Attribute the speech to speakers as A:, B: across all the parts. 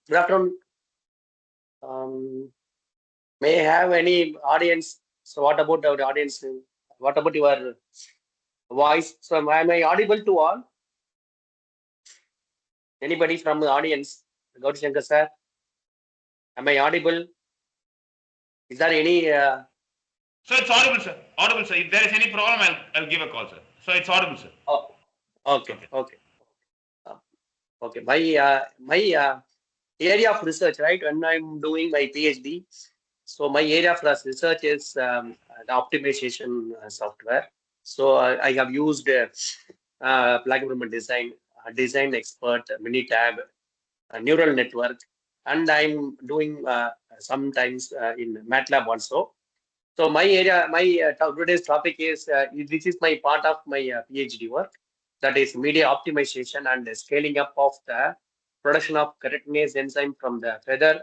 A: Good afternoon. May I have any audience? So what about our audience? What about your voice? So am I audible to all? Anybody from the audience? Gauri Shankar sir, am I audible? Is there any?
B: So it's audible, sir. Audible, sir. If there is any problem, I'll give a call, sir. So it's audible, sir.
A: Oh, okay,
B: Okay.
A: okay, uh, okay. My area of research, right? When I'm doing my PhD, so my area of research is the optimization software. So I have used platform design expert, Minitab, neural network, and I'm doing sometimes in MATLAB also. So my area, my today's topic is this is my part of my PhD work, that is media optimization and scaling up of the production of keratinase enzyme from the feather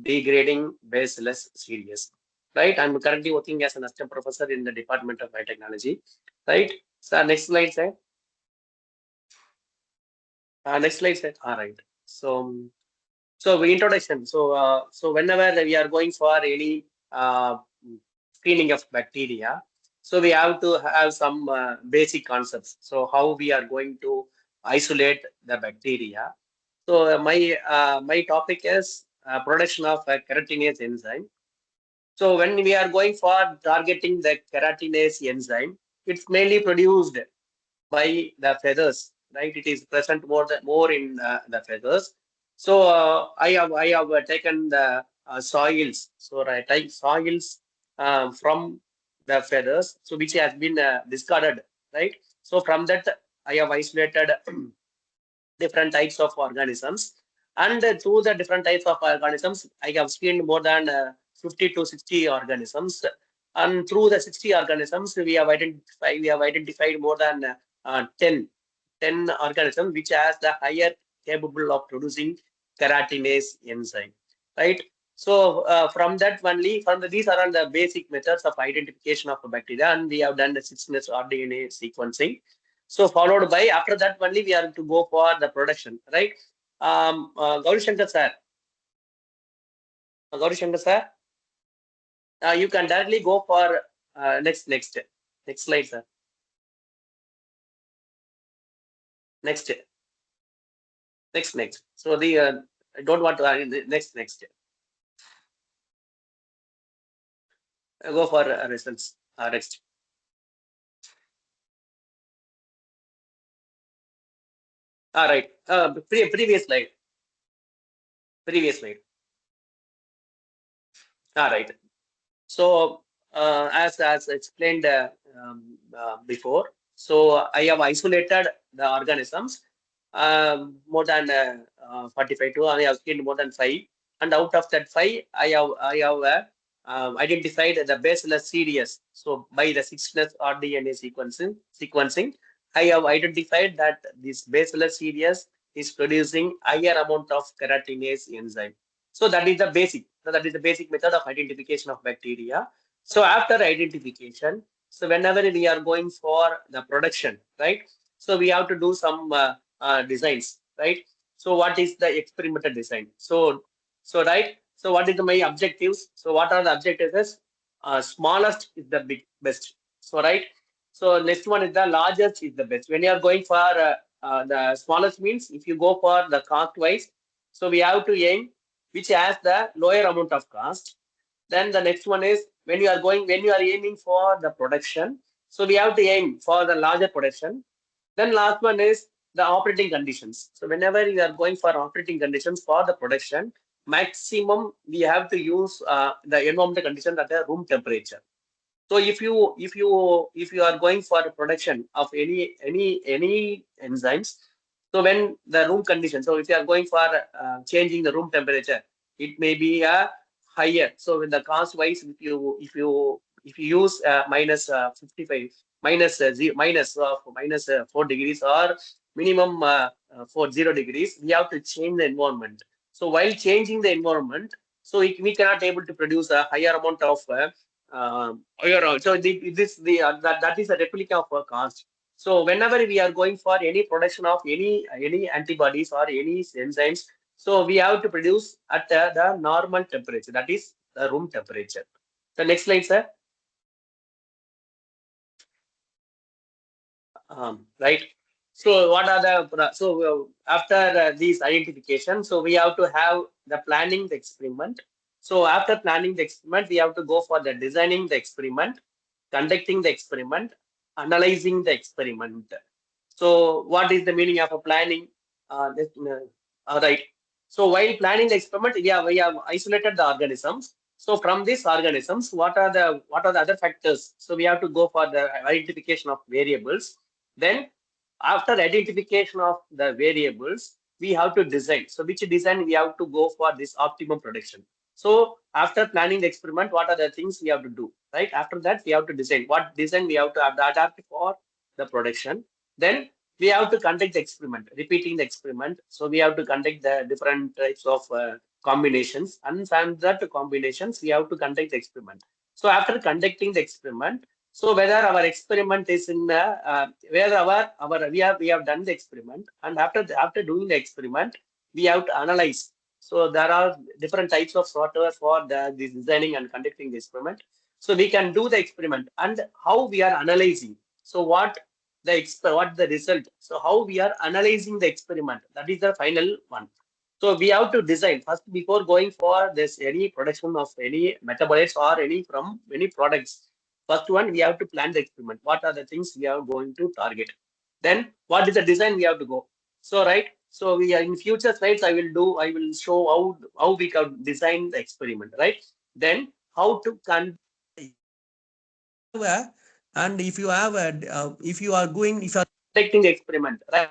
A: degrading Bacillus cereus. Right, I'm currently working as an assistant professor in the Department of Biotechnology. Right, so next slide, sir. Next slide, sir. All right. So introduction. So whenever we are going for any screening of bacteria, so we have to have some basic concepts. So how we are going to isolate the bacteria. So my topic is production of a keratinase enzyme. So when we are going for targeting the keratinase enzyme, it's mainly produced by the feathers, right? It is present more in the feathers. So I have taken the soils. So I take soils from the feathers, so which has been discarded, right? So from that I have isolated different types of organisms, and through the different types of organisms, I have screened more than 50 to 60 organisms, and through the 60 organisms, we have identified more than 10 organisms which has the higher capable of producing keratinase enzyme, right? So from that only, these are all the basic methods of identification of a bacteria, and we have done the 6-minute RNA sequencing. So followed by, after that only we are to go for the production, right? Gauri Shankar sir, you can directly go for next slide, sir. Next, next. So the I don't want to next. Go for results. Next. All right. Previous slide. Previous slide. All right. So as explained before, so I have isolated the organisms more than 45 to I have screened more than 5, and out of that 5, I have identified the Bacillus cereus. So by the 6-ness RDNA sequencing, I have identified that this Bacillus cereus is producing higher amount of keratinase enzyme. So that is the basic. So that is the basic method of identification of bacteria. So after identification, so whenever we are going for the production, right? So we have to do some designs, right? So what is the experimental design? So right. So what is my objectives? So what are the objectives? Is smallest is the best. So right. So next one is the largest is the best. When you are going for the smallest means, if you go for the cost wise, so we have to aim which has the lower amount of cost. Then the next one is when you are aiming for the production. So we have to aim for the larger production. Then last one is the operating conditions. So whenever you are going for operating conditions for the production, maximum we have to use the environmental conditions at a room temperature. So if you are going for the production of any enzymes, so when the room condition, so if you are going for changing the room temperature, it may be higher. So when the cost wise, if you use minus 55 minus 4 degrees or minimum for 0 degrees, we have to change the environment. So while changing the environment, so we cannot able to produce a higher amount of so that is a replica of a cost. So whenever we are going for any production of any antibodies or any enzymes, So we have to produce at the normal temperature, that is the room temperature. So next slide, sir. Right. So what are the after these identification, so we have to have the planning the experiment. So after planning the experiment, we have to go for the designing the experiment, conducting the experiment, analyzing the experiment. So what is the meaning of a planning? Right. So while planning the experiment, we have isolated the organisms. So from these organisms, what are the other factors? So we have to go for the identification of variables. Then after identification of the variables, we have to design. So which design we have to go for this optimum production. So after planning the experiment, what are the things we have to do? Right. After that, we have to design. What design we have to adapt for the production. Then we have to conduct the experiment, repeating the experiment. So we have to conduct the different types of combinations, and from that combinations, we have to conduct the experiment. So after conducting the experiment, so whether our experiment is in where our we have done the experiment, and after doing the experiment, we have to analyze. So there are different types of software for the designing and conducting the experiment. So we can do the experiment and how we are analyzing. So what the result. So how we are analyzing the experiment. That is the final one. So we have to design first before going for this any production of any metabolites or any products. First one, we have to plan the experiment. What are the things we are going to target? Then what is the design we have to go? So right. So we are in future slides. I will show how we can design the experiment. Right. Then how to and if you have if you are conducting the experiment, right?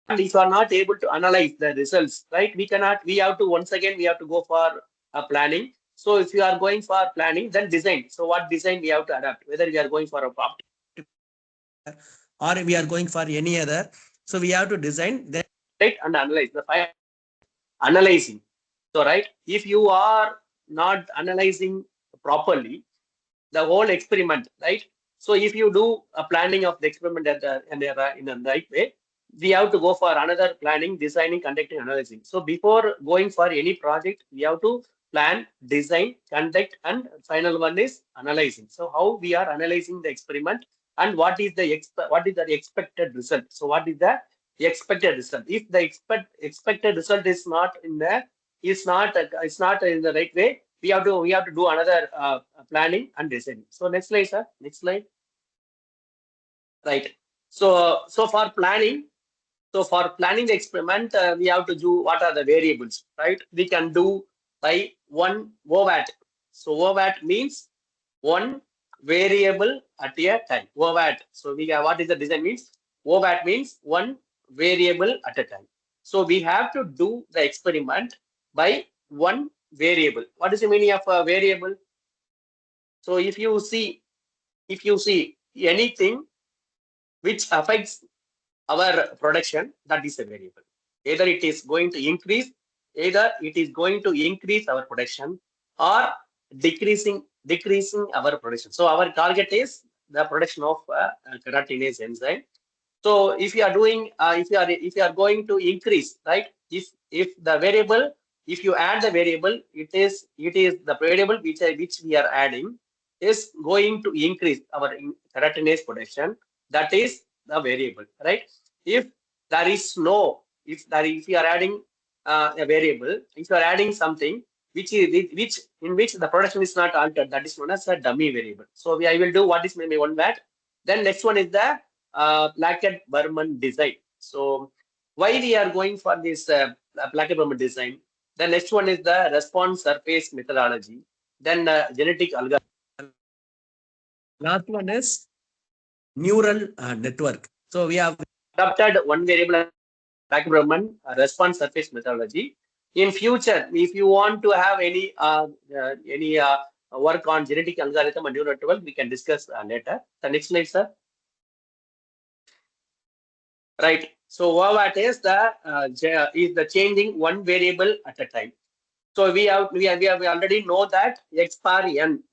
A: And if you are not able to analyze the results, right? We have to once again we have to go for planning. So if you are going for planning, then design. So what design we have to adapt, whether we are going for a or we are going for any other. So we have to design, then right, and analyze the file analyzing. So right, if you are not analyzing properly the whole experiment, right? So if you do a planning of the experiment in the right way, we have to go for another planning, designing, conducting, analyzing. So before going for any project, we have to plan, design, conduct, and final one is analyzing. So how we are analyzing the experiment and what is the expected result. So what is the expected result? If the expected result is not in there, it's not in the right way, we have to do another planning and designing. So next slide, sir. Next slide. Right. So for planning the experiment, we have to do what are the variables, right? We can do by one OVAT. So OVAT means one variable at a time. OVAT. So we have, what is the design means? OVAT means one variable at a time. So we have to do the experiment by one variable. What is the meaning of a variable? So if you see anything which affects our production, that is a variable. Either it is going to increase, either it is going to increase our production or decreasing our production. So our target is the production of keratinase enzyme. So if you are doing, if you are going to increase, right? If the variable, if you add the variable, it is the variable which we are adding is going to increase our keratinase production. That is the variable, right? If there is no, if you are adding a variable, if you are adding something which in which the production is not altered, that is known as a dummy variable. So I will do what is maybe one that. Then next one is the Plackett-Berman design. So why we are going for this Plackett-Berman design? The next one is the response surface methodology. Then genetic algorithm. Last one is neural network. So we have adopted one variable Plackett-Berman response surface methodology. In future, if you want to have any work on genetic algorithm and neural network, we can discuss later. The next slide, sir. Right. So OVAT is the changing one variable at a time. So we already know that x power n,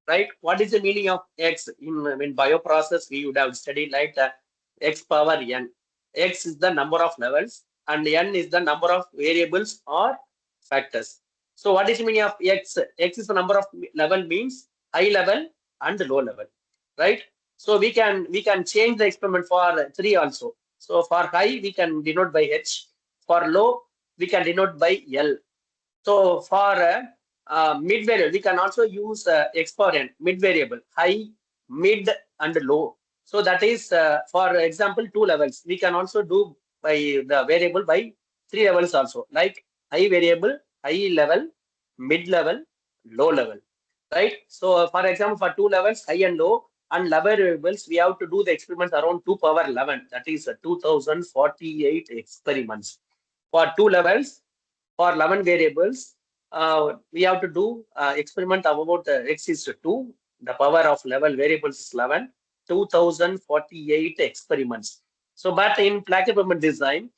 A: right? What is the meaning of x in bioprocess? We would have studied like the x power n. X is the number of levels and n is the number of variables or factors. So what is the meaning of x? X is the number of level, means high level and low level, right? So we can change the experiment for 3 also. So for high we can denote by h, for low we can denote by L. So for mid variable, we can also use x power n, mid variable, high, mid, and low. So that is, for example, 2 levels. We can also do by the variable by 3 levels also, like high variable, high level, mid level, low level, right? So for example, for 2 levels, high and low, and level variables, we have to do the experiments around 2 power 11. That is 2048 experiments. For 2 levels, for 11 variables, we have to do experiment about x is 2, the power of level variables is 11, 2048 experiments. So, but in plaque experiment design,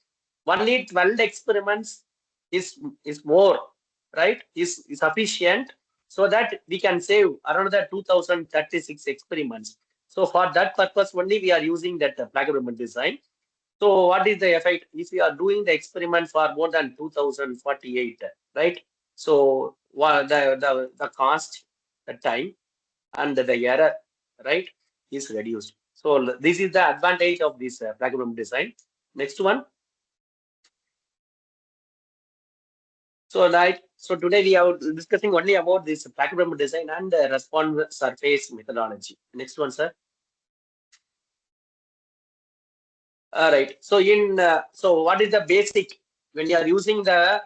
A: only 12 experiments is more, right? Is sufficient, so that we can save around the 2036 experiments. So for that purpose only we are using that plaque experiment design. So what is the effect if you are doing the experiment for more than 2048, right? So what the cost, the time, and the error, right, is reduced. So this is the advantage of this plaque design. Next one. So right. So today we are discussing only about this plaque design and response surface methodology. Next one, sir. All right. So in so what is the basic when you are using the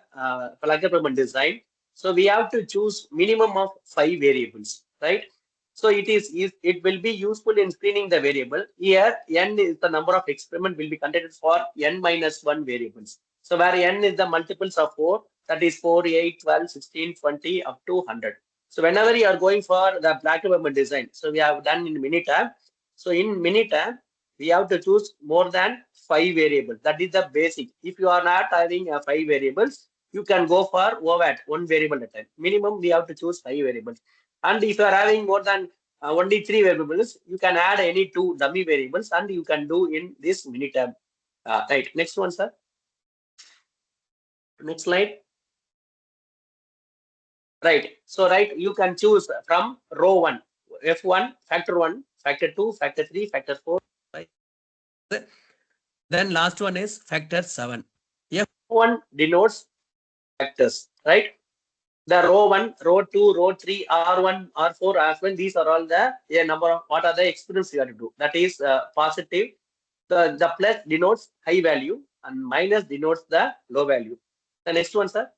A: plaque design? So we have to choose minimum of 5 variables, right? So it will be useful in screening the variable. Here n is the number of experiment will be conducted for n minus 1 variables. So where n is the multiples of 4, that is 4, 8, 12, 16, 20 up to 100. So whenever you are going for the plaque design, so we have done in Minitab. So in Minitab, we have to choose more than 5 variables. That is the basic. If you are not having 5 variables, you can go for OVAT, 1 variable at a time. Minimum, we have to choose 5 variables. And if you are having more than only 3 variables, you can add any 2 dummy variables, and you can do in this Minitab. Right. Next one, sir. Next slide. Right. So, right, you can choose from row 1, F1, factor 1, factor 2, factor 3, factor 4. Right. Then last one is factor 7. F1 denotes factors, right? The row 1, row 2, row 3, R1, R4, R1, these are all the number of what are the experiments you have to do. That is positive. The plus denotes high value and minus denotes the low value. The next one, sir.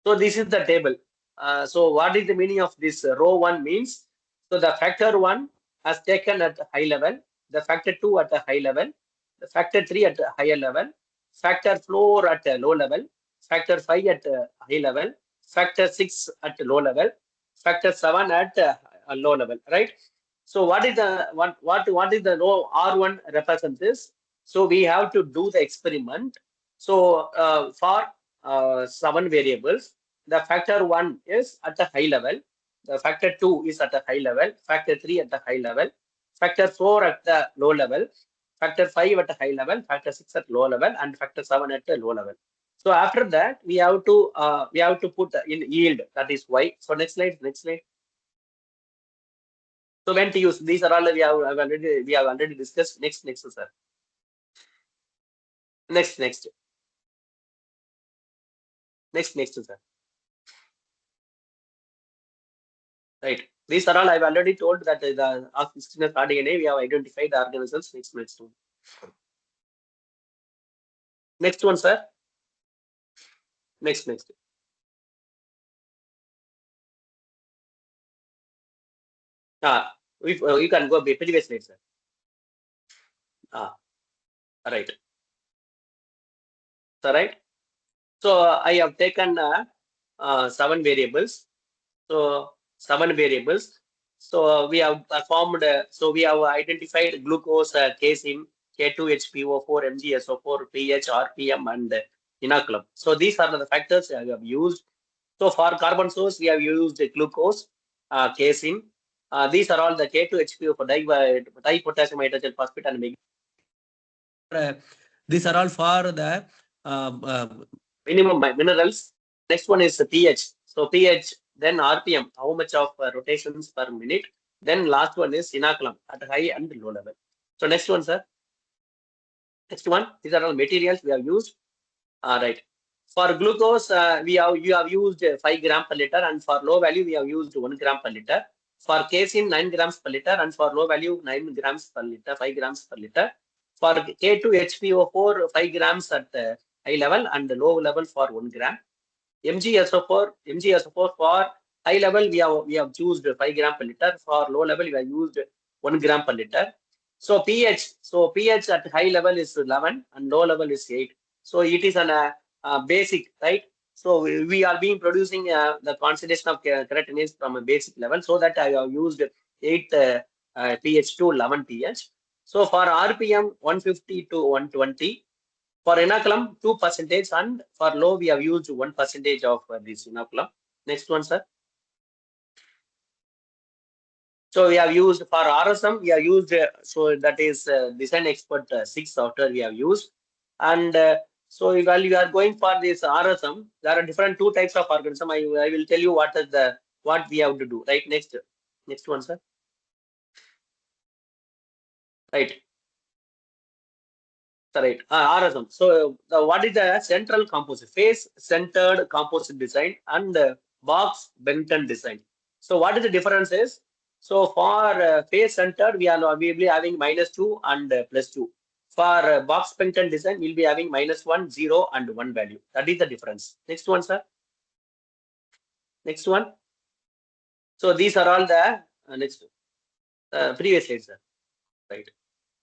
A: So this is the table. So what is the meaning of this row 1 means? So the factor 1 has taken at a high level, the factor 2 at a high level, the factor 3 at a higher level, factor 4 at a low level, factor 5 at a high level, factor 6 at a low level, factor 7 at a low level, right? So what is the what is the row R1 represents this? So we have to do the experiment. So for 7 variables, the factor 1 is at a high level, the factor 2 is at a high level, factor 3 at a high level, factor 4 at the low level, factor 5 at a high level, factor 6 at low level, and factor 7 at a low level. So after that, we have to put in yield, that is y. So next slide, next slide. So when to use, these are all we have already discussed. Next, sir. Next, sir. Right. These are all I've already told that the RDNA we have identified the organisms. Next one. Next one, sir. Next. You can go previous slide, sir. Right. So right. So I have taken 7 variables. So 7 variables. So we have performed. So we have identified glucose, casein, K2HPO4, MgSO4, pH, RPM, and inoculum. So these are the factors I have used. So for carbon source, we have used glucose, casein. These are all the K2HPO for dipotassium hydrogen phosphate and these are all for the minimum minerals. Next one is the pH. So pH, then RPM, how much of rotations per minute. Then last one is inoculum at high and low level. So next one, sir. Next one, these are all materials we have used. Right. For glucose, you have used 5 gram per liter, and for low value we have used 1 gram per liter. For casein 9 grams per liter, and for low value 9 grams per liter, 5 grams per liter. For K2HPO4 5 grams at high level and low level for 1 gram. MgSO4 for high level we have used 5 gram per liter. For low level we have used 1 gram per liter. So pH at high level is 11 and low level is 8. So it is an basic, right? So we are being producing the concentration of keratinase from a basic level, so that I have used 8 pH to 11 pH. So for RPM 150 to 120. For inoculum 2%, and for low we have used 1% of this inoculum. Next one, sir. So we have used for RSM, we have used, so that is design expert 6 software we have used. And so while you are going for this RSM, there are different 2 types of organism. I will tell you what we have to do. Right, next one, sir. Right. Right. RSM. So what is the central composite? Face-centered composite design and box Benton design. So what is the difference is? So for face-centered, we will be having -2 and +2. For box Benton design, we'll be having -1, 0, and 1 value. That is the difference. Next one, sir. Next one. So these are all the next previous slide, sir. Right.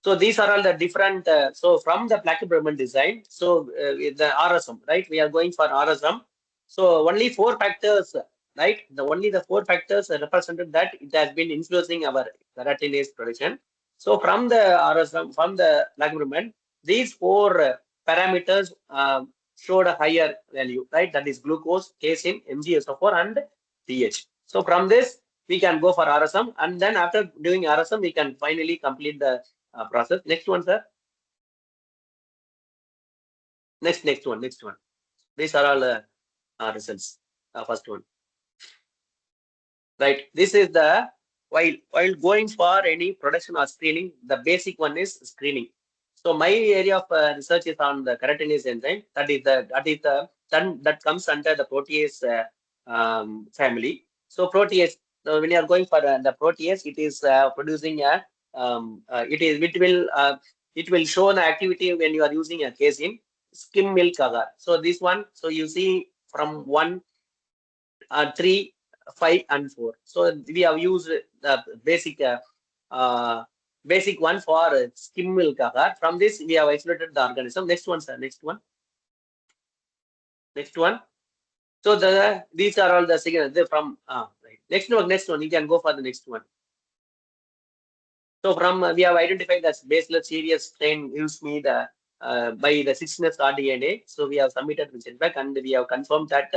A: So these are all the different. So from the plaque design, so with the RSM, right? We are going for RSM. So only 4 factors, right? Only the 4 factors represented that it has been influencing our keratinase production. So from the RSM, from the plaque, these 4 parameters showed a higher value, right? That is glucose, casein, MgSO4, and pH. So from this, we can go for RSM, and then after doing RSM, we can finally complete the process. Next one, sir. Next one. These are all results. First one. Right. This is the while going for any production or screening, the basic one is screening. So my area of research is on the keratinase enzyme. That comes under the protease family. So protease. So when you are going for the protease, it is producing a it will show the activity when you are using a casein skim milk agar. So this one, so you see from 1, 3, 5, and 4. So we have used the basic one for skim milk agar. From this we have isolated the organism. Next one, sir. Next one. So these are all the signals from right. Next one. You can go for the next one. So from we have identified that Bacillus cereus strain gives me the by the 16th rDNA. So we have submitted the feedback, and we have confirmed that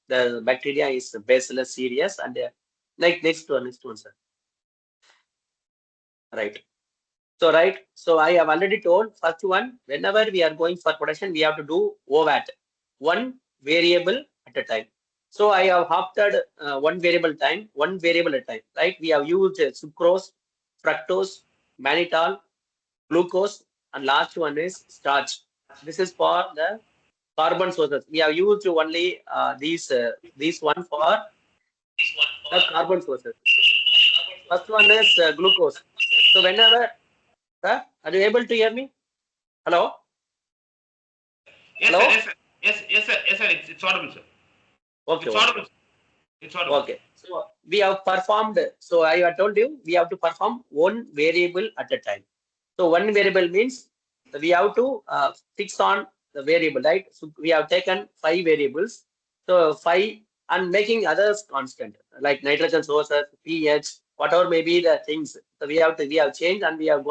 A: the bacteria is Bacillus cereus. And next one, sir. Right. So I have already told first one. Whenever we are going for production, we have to do OVAT, one variable at a time. So I have opted one variable at a time. Right. We have used sucrose, fructose, mannitol, glucose, and last one is starch. This is for the carbon sources. We have used only these one for the carbon sources. First one is glucose. So whenever, sir, are you able to hear me? Hello?
B: Yes,
A: Hello?
B: sir. Yes, sir. It's audible, sir.
A: Okay.
B: It's audible.
A: Okay. So we have performed. So I have told you we have to perform one variable at a time. So one variable means we have to fix on the variable, right? So we have taken 5 variables. So 5 and making others constant, like nitrogen sources, pH, whatever may be the things. So we have changed, and we have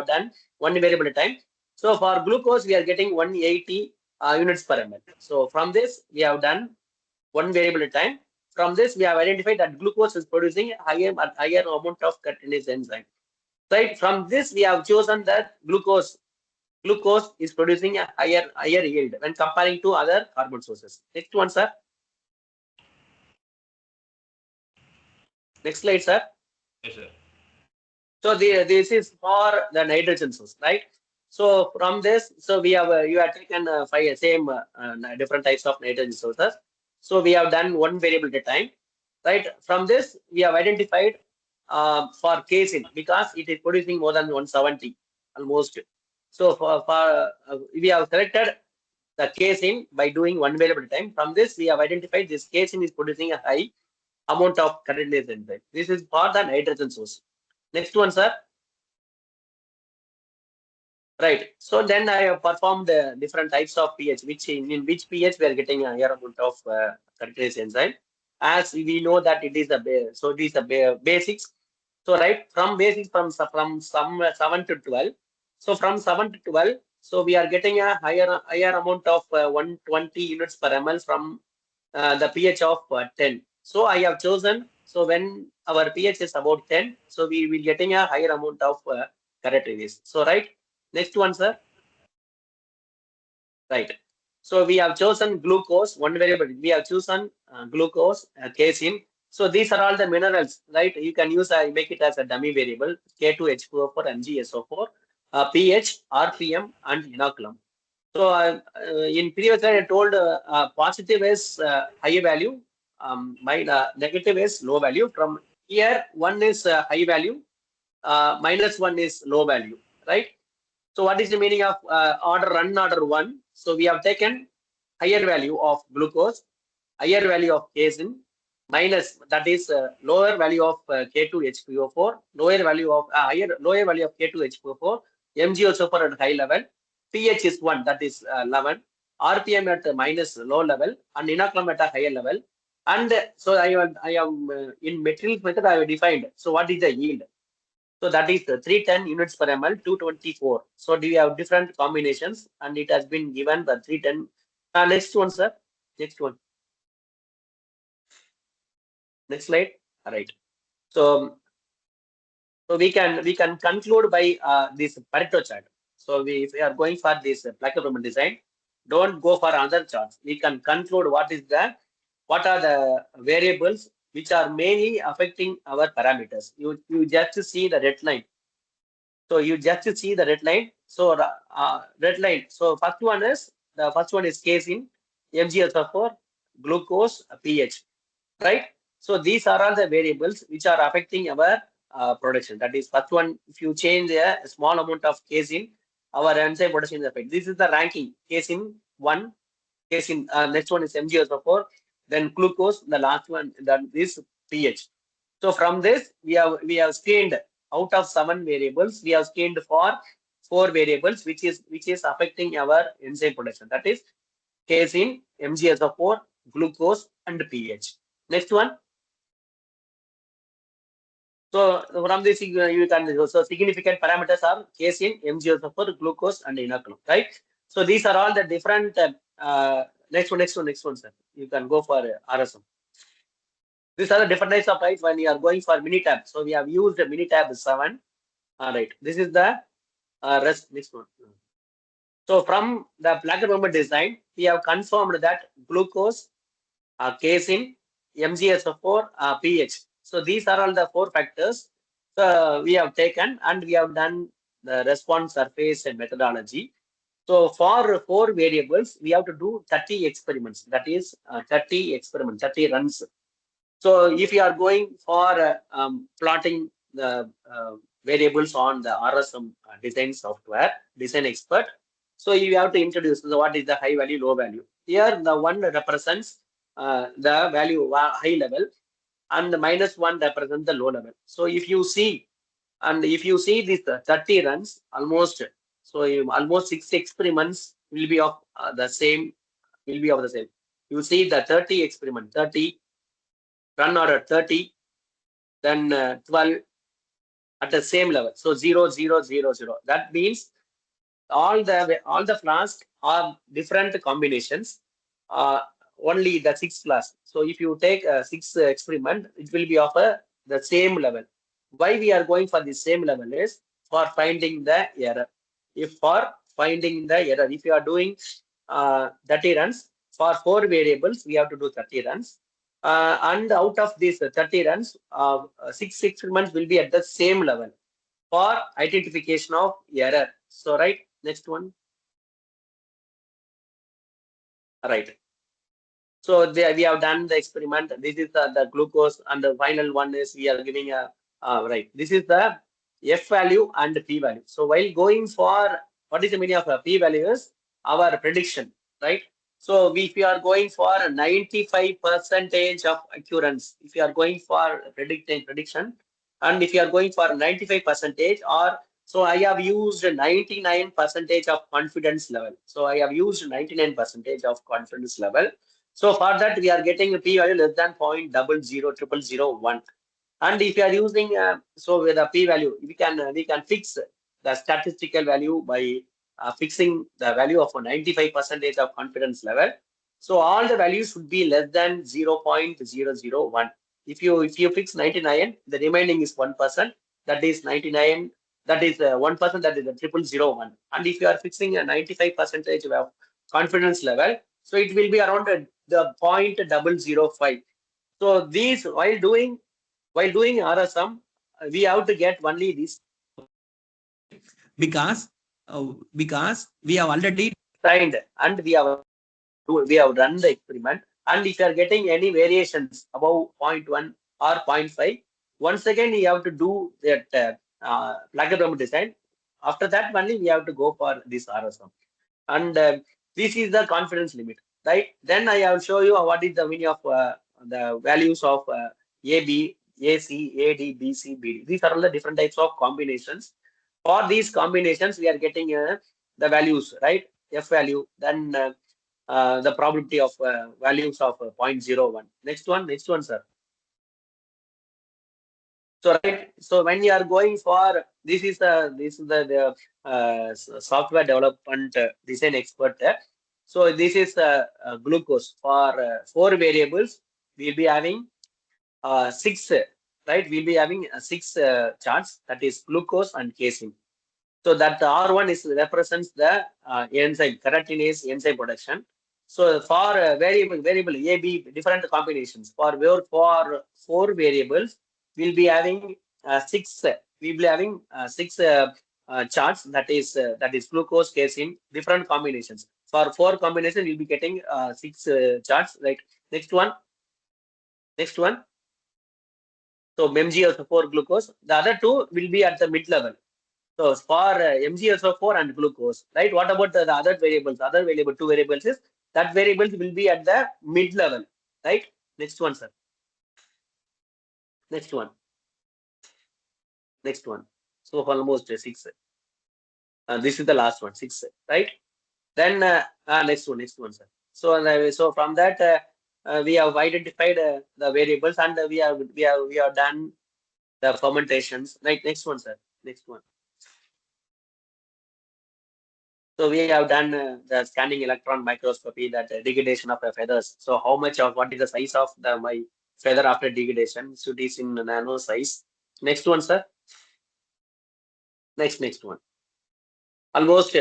A: done one variable at a time. So for glucose, we are getting 180 units per ml. So from this, we have done one variable at a time. From this, we have identified that glucose is producing a higher amount of keratinase enzyme. Right. From this, we have chosen that glucose glucose is producing a higher yield when comparing to other carbon sources. Next one, sir. Next slide, sir.
B: Yes, sir.
A: So this is for the nitrogen source, right? So from this, so we have you have taken same different types of nitrogen sources. So we have done one variable at a time, right? From this, we have identified for casein because it is producing more than 170 almost. So we have selected the casein by doing one variable at a time. From this, we have identified this casein is producing a high amount of keratinase enzyme. This is for the nitrogen source. Next one, sir. Right. So then I have performed different types of pH, which in which pH we are getting a higher amount of keratinase enzyme. As we know that it is a so it is a basics. So right from basics from some 7 to 12. So from 7 to 12, so we are getting a higher amount of 120 units per ml from the pH of 10. So I have chosen. So when our pH is about 10, so we will getting a higher amount of keratinase. So right. Next one, sir. Right. So we have chosen glucose, one variable. We have chosen glucose, casein. So these are all the minerals, right? You can use, make it as a dummy variable, K2H2O4, MgSO4, pH, RPM, and inoculum. So in previous slide, I told positive is high value, negative is low value. From here, one is high value, -1 is low value, right? So what is the meaning of run order 1? So we have taken higher value of glucose, higher value of casein, minus that is lower value of K2H2O4, lower value of K2H2O4, MgO4 at high level, pH is 1, that is 11, RPM at minus low level, and inoculum at a higher level. And so I am in materials method I have defined. So what is the yield? So that is 310 units per ml, 224. So do you have different combinations? And it has been given the 310. Next one, sir. Next one. Next slide. All right. So we can conclude by this Pareto chart. So if we are going for this plaque design, don't go for other charts. We can conclude what are the variables which are mainly affecting our parameters. You just see the red line. So you just see the red line. So red line. So the first one is casein, MgSO4, glucose, pH, right? So these are all the variables which are affecting our production. That is first one. If you change a small amount of casein, our enzyme production is affected. This is the ranking. Casein 1, casein. Next one is MgSO4, then glucose. The last one, then this pH. So from this, we have screened out of 7 variables. We have screened for 4 variables, which is affecting our enzyme production. That is casein, MgSO4, glucose, and pH. Next one. So from this you can so significant parameters are casein, MgSO4, glucose, and inoculum. Right. So these are all the different. Next one, sir. You can go for RSM. These are the different types of rights when you are going for Minitab. So we have used Minitab 7. All right. This is the rest. Next one. So from the plaque movement design, we have confirmed that glucose, casein, MgSO4, pH. So these are all the 4 factors. So we have taken and we have done the response surface and methodology. So for 4 variables, we have to do 30 experiments. That is 30 experiments, 30 runs. So if you are going for plotting the variables on the RSM design software, design expert, so you have to introduce what is the high value, low value. Here the 1 represents the value high level and the -1 represents the low level. So if you see this 30 runs almost, so almost 6 experiments will be of the same. You see the 30 experiment, 30 run order 30, then 12 at the same level. So 0, 0, 0, 0. That means all the flasks are different combinations. Only the 6 flask. So if you take a 6 experiment, it will be of the same level. Why we are going for the same level is for finding the error. If for finding the error. If you are doing 30 runs for 4 variables, we have to do 30 runs. And out of these 30 runs, 6 experiments will be at the same level for identification of error. So, right, next one. Right. So we have done the experiment. This is the glucose, and the final one is we are giving a right. This is the F value and P value. So while going for what is the meaning of a P value is our prediction, right? So if you are going for 95% of occurrence, if you are going for prediction, and if you are going for 95% or so I have used 99% of confidence level. So I have used 99% of confidence level. So for that, we are getting a p value less than 0.00001. And if you are using so with a p value, we can fix the statistical value by fixing the value of 95% of confidence level. So all the values should be less than 0.001. If you fix 99, the remaining is 1%. That is 99. That is 1%. That is a 0001. And if you are fixing a 95% of confidence level, so it will be around the 0.005. So these while doing RSM, we have to get only this because we have already signed and we have run the experiment. And if you are getting any variations above 0.1 or 0.5, once again you have to do that plagiarism design. After that only we have to go for this RSM. And this is the confidence limit, right? Then I will show you what is the meaning of the values of AB, AC, AD, BC, BD. These are all the different types of combinations. For these combinations, we are getting the values, right? F value, then the probability of values of 0.01. Next one, sir. So right, so when you are going for this is the software development design expert. So this is glucose for 4 variables. We'll be having 6, right? We'll be having 6 charts, that is glucose and casein. So that R1 is represents the enzyme keratinase enzyme production. So for variable A, B, different combinations for 4 variables, we'll be having 6. We'll be having 6 charts. That is glucose, casein, different combinations. For 4 combinations, we'll be getting 6 charts. Right. Next one. So MgSO4 glucose. The other 2 will be at the mid level. So for MgSO4 and glucose, right? What about the other variables? Other variable 2 variables is that variables will be at the mid level, right? Next one, sir. Next one. So almost 6. This is the last one, 6, right? Then next one, sir. So from that we have identified the variables, and we have done the fermentations. Right? Next one, sir. Next one. So we have done the scanning electron microscopy, that degradation of feathers. So how much of what is the size of my feather after degradation? So it is in nano size. Next one, sir. Next one. Almost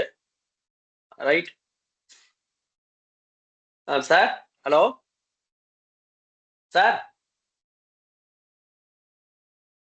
A: right. Sir, hello, sir.